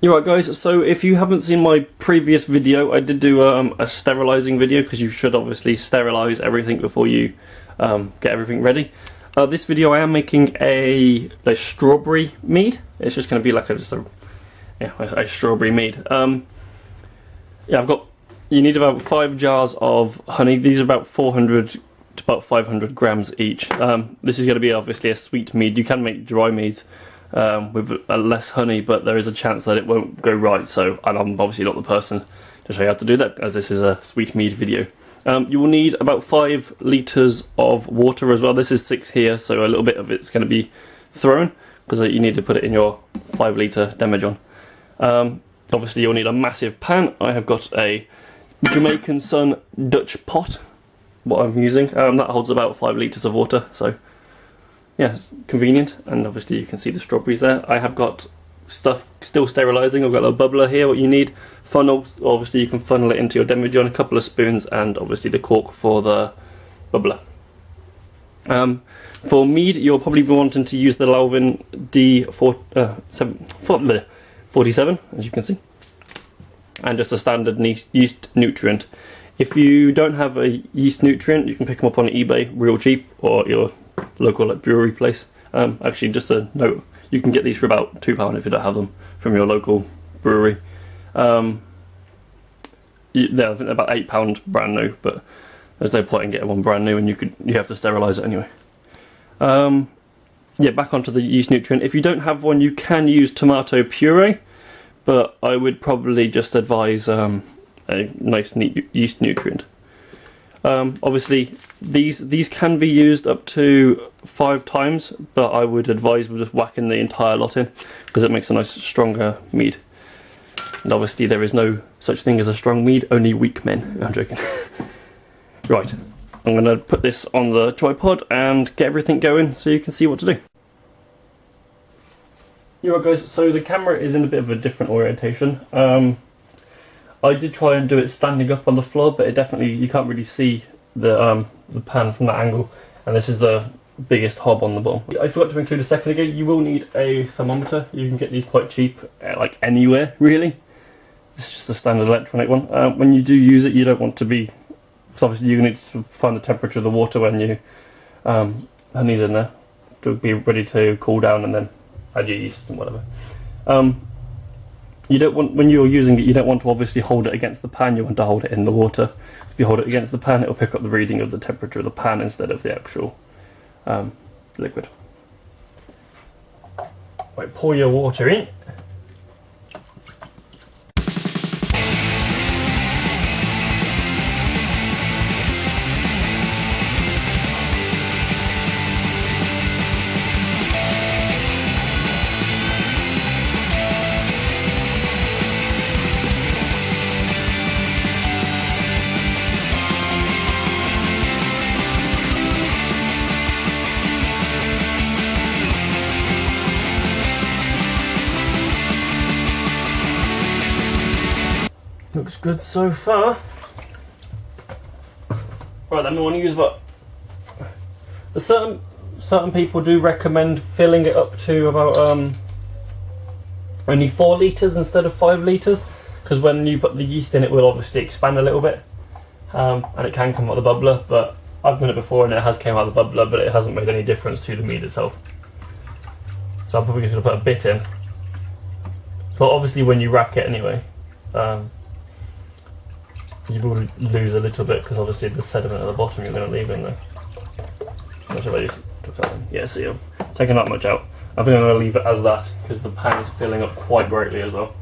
You're right, guys, so if you haven't seen my previous video, I did do a sterilising video, because you should obviously sterilise everything before you get everything ready. This video I am making a strawberry mead. It's just going to be like a strawberry mead. You need about 5 jars of honey. These are about 400 to about 500 grams each. This is going to be obviously a sweet mead. You can make dry meads with less honey, but there is a chance that it won't go right, and I'm obviously not the person to show you how to do that, as this is a sweet mead video. You will need about 5 litres of water as well. This is 6 here, so a little bit of it's going to be thrown, because you need to put it in your 5 litre demijohn. Obviously you'll need a massive pan. I have got a Jamaican Sun Dutch pot, what I'm using. That holds about 5 litres of water, so yeah, it's convenient. And obviously you can see the strawberries there. I have got stuff still sterilising. I've got a bubbler here, what you need. Funnel, obviously you can funnel it into your demijohn, a couple of spoons, and obviously the cork for the bubbler. For mead, you'll probably be wanting to use the Lovin D47, as you can see, and just a standard yeast nutrient. If you don't have a yeast nutrient, you can pick them up on eBay real cheap, or your local brewery place. Actually, just a note, you can get these for about £2 if you don't have them from your local brewery. They're about £8 brand new, but there's no point in getting one brand new, and you have to sterilise it anyway. Yeah, back onto the yeast nutrient. If you don't have one, you can use tomato puree, but I would probably just advise a nice neat yeast nutrient. Obviously these can be used up to 5 times, but I would advise just whacking the entire lot in, because it makes a nice stronger mead. And obviously there is no such thing as a strong mead, only weak men. I'm joking. Right, I'm going to put this on the tripod and get everything going so you can see what to do. Alright guys, so the camera is in a bit of a different orientation. I did try and do it standing up on the floor, but you can't really see the pan from that angle, and this is the biggest hob on the bottom. I forgot to include a second ago, you will need a thermometer. You can get these quite cheap, like anywhere really. It's just a standard electronic one. When you do use it, you don't want to be, so obviously you need to find the temperature of the water when you honey's in there, to be ready to cool down, and then add your yeast and whatever. You don't want, when you're using it, you don't want to obviously hold it against the pan, you want to hold it in the water. So if you hold it against the pan, it'll pick up the reading of the temperature of the pan instead of the actual liquid. Right, pour your water in. Looks good so far. Right, then we want to use about, certain people do recommend filling it up to about only 4 litres instead of 5 litres, because when you put the yeast in, it will obviously expand a little bit, and it can come out the bubbler. But I've done it before and it has came out the bubbler, but it hasn't made any difference to the mead itself. So I'm probably just going to put a bit in. So obviously when you rack it anyway, you will lose a little bit, because obviously the sediment at the bottom you're going to leave in there. Not sure if I just took that one. Yeah, see, I'm taking that much out. I think I'm going to leave it as that, because the pan is filling up quite greatly as well.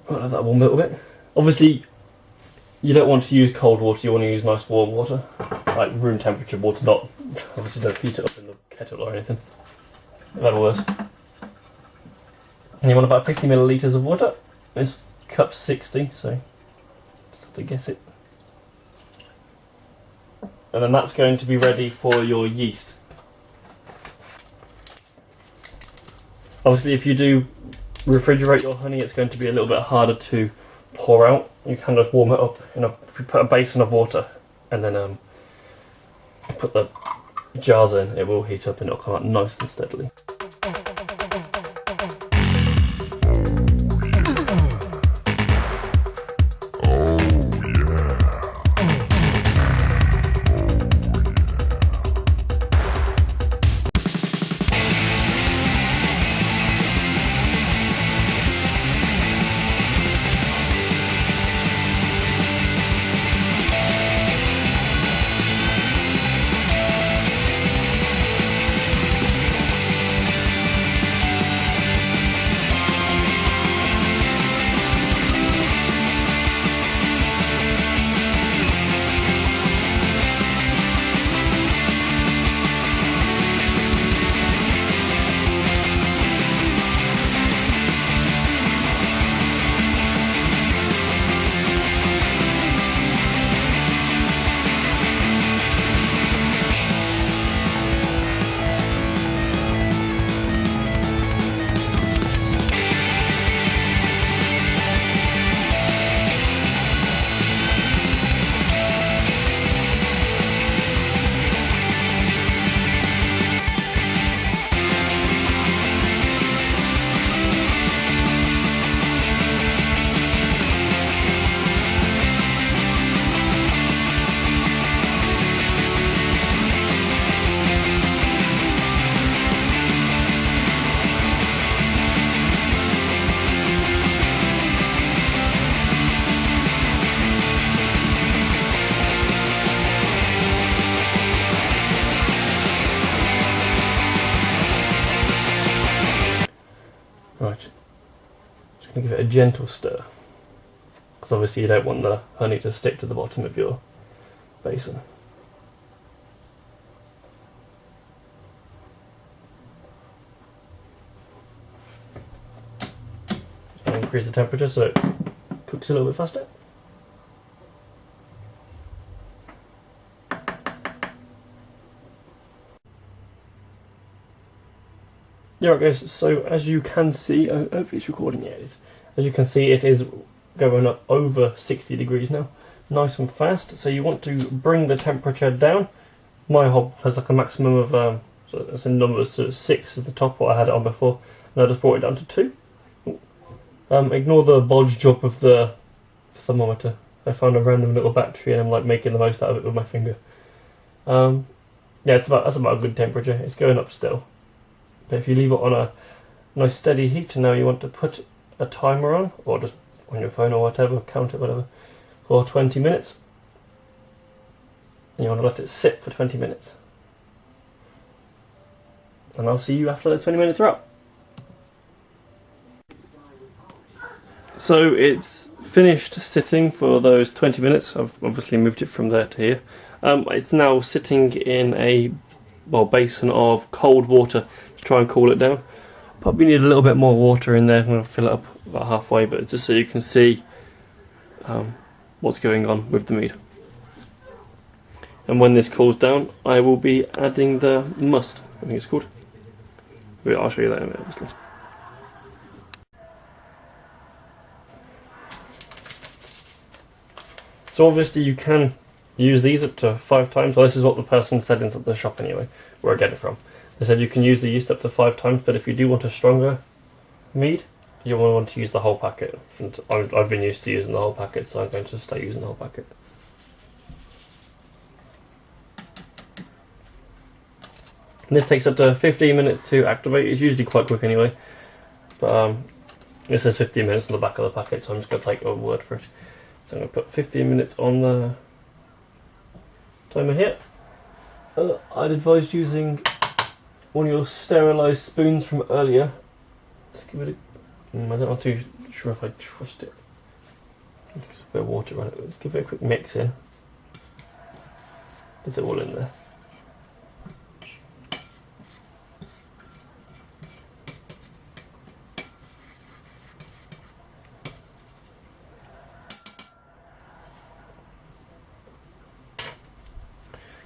I'll have that warm a little bit. Obviously, you don't want to use cold water, you want to use nice warm water, like room temperature water, not, obviously don't heat it up in the kettle or anything, that'll worse. And you want about 50 millilitres of water. This cup's 60, so just have to guess it. And then that's going to be ready for your yeast. Obviously if you do refrigerate your honey, it's going to be a little bit harder to pour out. You can just warm it up, if you put a basin of water and then put the jars in, it will heat up and it'll come out nice and steadily. Right, just going to give it a gentle stir, because obviously you don't want the honey to stick to the bottom of your basin. Increase the temperature so it cooks a little bit faster. Yeah, right guys, so as you can see, hopefully it's recording, yeah it is. As you can see, it is going up over 60 degrees now, nice and fast. So you want to bring the temperature down. My hob has like a maximum of, so that's in numbers, so 6 is the top, what I had it on before, and I just brought it down to 2. Ignore the bodge job of the thermometer. I found a random little battery and I'm like making the most out of it with my finger. Yeah, that's about a good temperature. It's going up still. But if you leave it on a nice steady heat, and now you want to put a timer on, or just on your phone or whatever, count it, whatever, for 20 minutes. And you want to let it sit for 20 minutes. And I'll see you after the 20 minutes are up. So it's finished sitting for those 20 minutes. I've obviously moved it from there to here. It's now sitting in a basin of cold water to try and cool it down. Probably need a little bit more water in there. I'm going to fill it up about halfway, but just so you can see what's going on with the mead. And when this cools down, I will be adding the must, I think it's called. I'll show you that in a minute, obviously. So obviously you can use these up to 5 times. Well, this is what the person said in the shop anyway, where I get it from. They said you can use the yeast up to 5 times, but if you do want a stronger mead, you want to use the whole packet. And I've been used to using the whole packet, so I'm going to start using the whole packet. And this takes up to 15 minutes to activate. It's usually quite quick anyway, but it says 15 minutes on the back of the packet, so I'm just going to take a word for it. So I'm going to put 15 minutes on the timer here. I'd advise using one of your sterilised spoons from earlier. Let's give it a... I'm not too sure if I trust it. Just a bit of water on it. Let's give it a quick mix in. Get it all in there.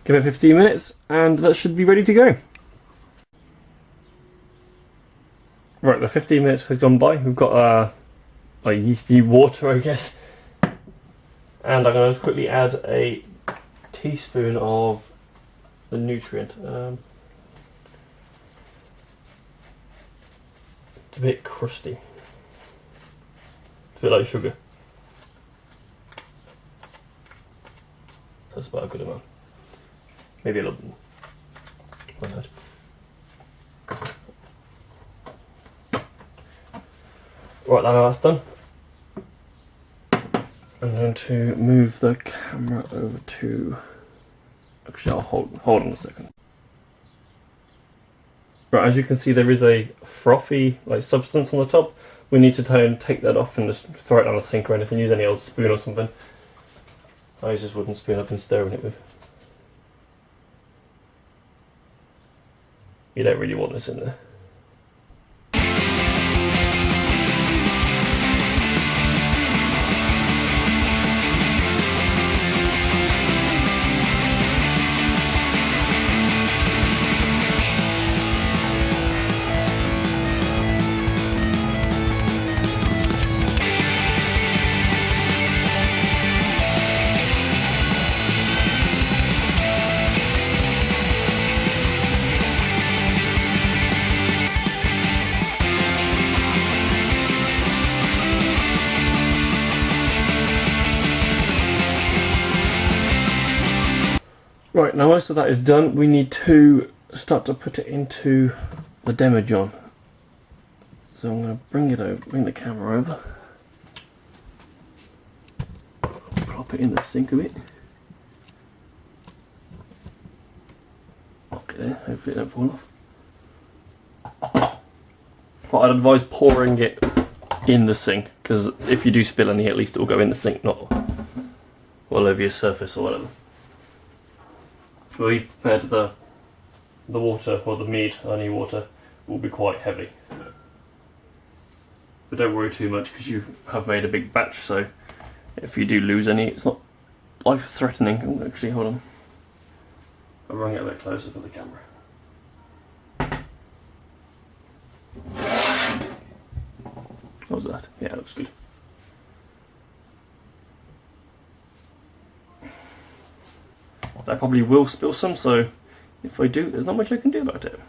Give it 15 minutes and that should be ready to go. Right, the 15 minutes have gone by. We've got a yeasty water, I guess. And I'm going to quickly add a teaspoon of the nutrient. It's a bit crusty. It's a bit like sugar. That's about a good amount. Maybe a little bit. Why not? Right, now that's done. I'm going to move the camera over to... Actually, I'll hold on a second. Right, as you can see, there is a frothy substance on the top. We need to try and take that off and just throw it down the sink or anything. Use any old spoon or something. I use this wooden spoon I've been stirring it with. You don't really want this in there. Right, now most of that is done, we need to start to put it into the demijohn. So I'm going to bring the camera over. Plop it in the sink a bit. Okay, hopefully it don't fall off. Well, I'd advise pouring it in the sink, because if you do spill any, at least it will go in the sink, not all over your surface or whatever. We prepared the water, or the mead, honey water, will be quite heavy. But don't worry too much because you have made a big batch, so if you do lose any, it's not life-threatening. Oh, actually, hold on. I'll bring it a bit closer for the camera. How's that? Yeah, it looks good. I probably will spill some, so if I do, there's not much I can do about it.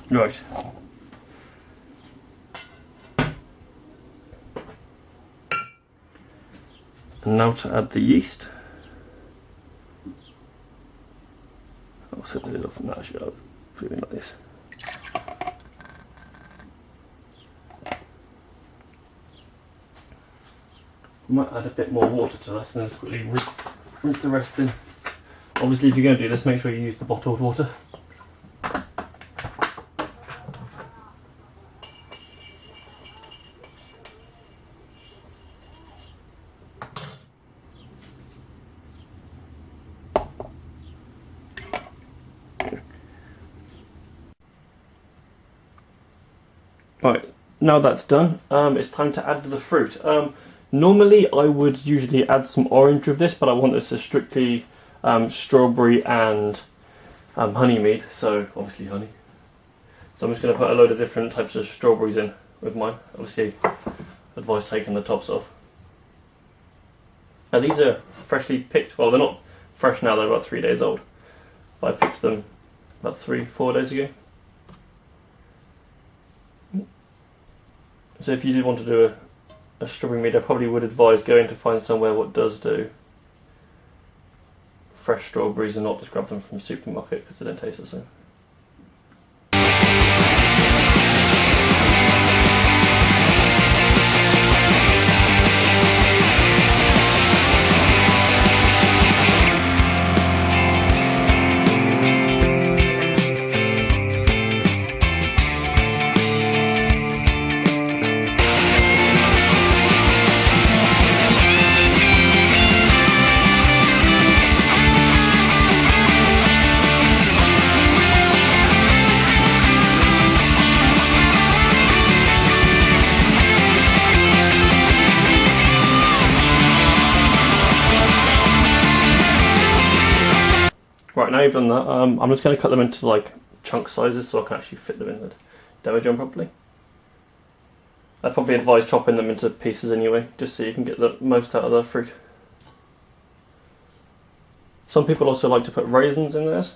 Right. And now to add the yeast. I'll set the lid off and that should put it in like this. I might add a bit more water to this and then just quickly rinse the rest in. Obviously, if you're going to do this, make sure you use the bottled water. Right, now that's done, it's time to add the fruit. Normally I would usually add some orange with this, but I want this as strictly strawberry and honey mead, so obviously honey. So I'm just going to put a load of different types of strawberries in with mine. Obviously advise taking the tops off. Now these are freshly picked, well they're not fresh now, they're about 3 days old. But I picked them about 3-4 days ago. So if you did want to do a strawberry mead, I probably would advise going to find somewhere what does do fresh strawberries and not just grab them from the supermarket because they don't taste the same. Right, now you've done that, I'm just going to cut them into like chunk sizes so I can actually fit them in the demo jar properly. I'd probably advise chopping them into pieces anyway, just so you can get the most out of the fruit. Some people also like to put raisins in theirs,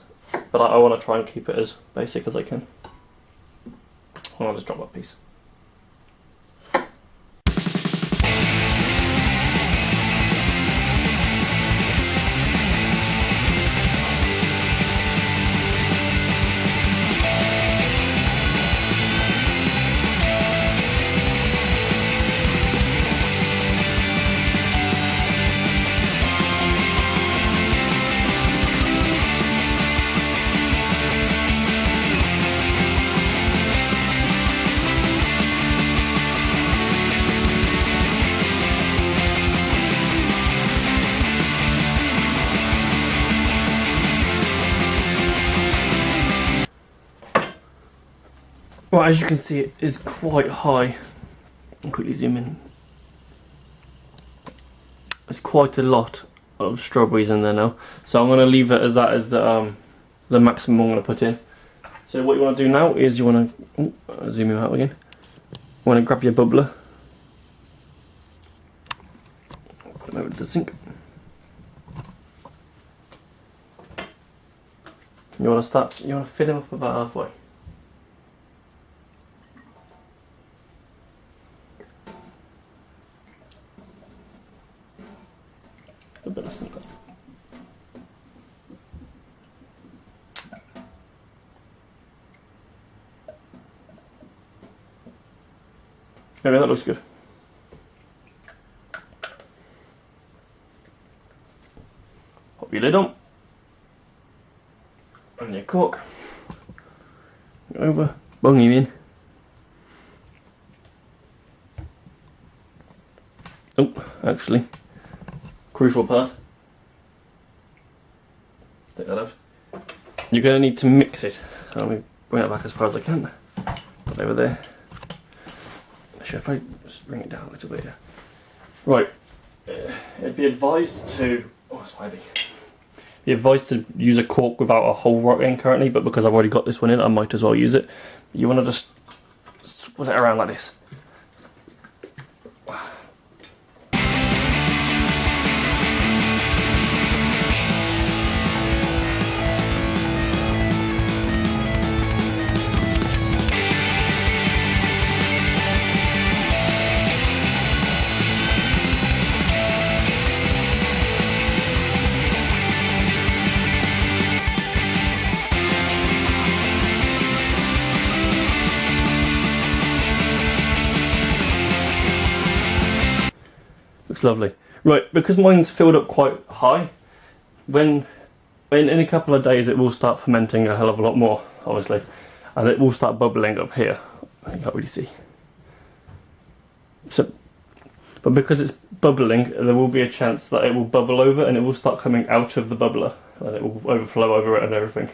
but I want to try and keep it as basic as I can. And I'll just drop that piece. Well, as you can see, it is quite high. I'll quickly zoom in. There's quite a lot of strawberries in there now, so I'm going to leave it as that as the maximum I'm going to put in. So what you want to do now is you want to zoom in out again. You want to grab your bubbler, put it over to the sink. You want to fill him up about halfway. A bit less than that. Okay, that looks good. Pop your lid on. And your cork. Go over, bung him in. Oh, actually. Crucial part. Take that out. You're going to need to mix it. So let me bring it back as far as I can. Put it over there. Actually, if I just bring it down a little bit here. Right. It'd be advised to. Oh, it's heavy. Be advised to use a cork without a hole right in currently, but because I've already got this one in, I might as well use it. You want to just split it around like this. Looks lovely. Right, because mine's filled up quite high, when in a couple of days it will start fermenting a hell of a lot more, obviously, and it will start bubbling up here. You can't really see. So, but because it's bubbling, there will be a chance that it will bubble over and it will start coming out of the bubbler, and it will overflow over it and everything.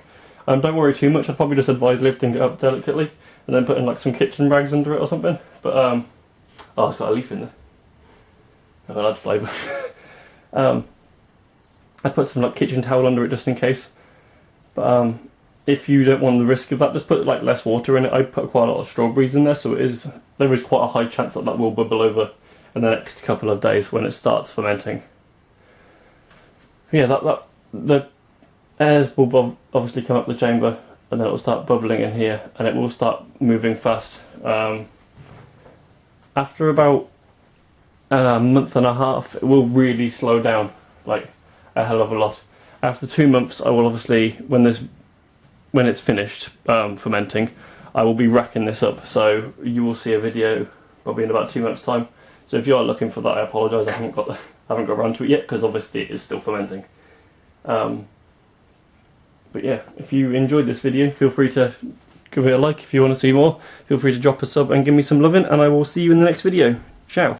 Don't worry too much. I'd probably just advise lifting it up delicately and then putting like some kitchen rags under it or something. But oh, it's got a leaf in there. I've had flavour. I put some like kitchen towel under it just in case. But if you don't want the risk of that, just put like less water in it. I put quite a lot of strawberries in there, so there is quite a high chance that that will bubble over in the next couple of days when it starts fermenting. Yeah, the airs will obviously come up the chamber, and then it will start bubbling in here, and it will start moving fast. After about a month and a half, it will really slow down, like a hell of a lot. After 2 months, I will obviously, when it's finished fermenting, I will be racking this up, so you will see a video probably in about 2 months' time. So if you are looking for that, I apologise, I haven't got around to it yet, because obviously it is still fermenting. But yeah, if you enjoyed this video, feel free to give it a like. If you want to see more, feel free to drop a sub and give me some loving, and I will see you in the next video. Ciao.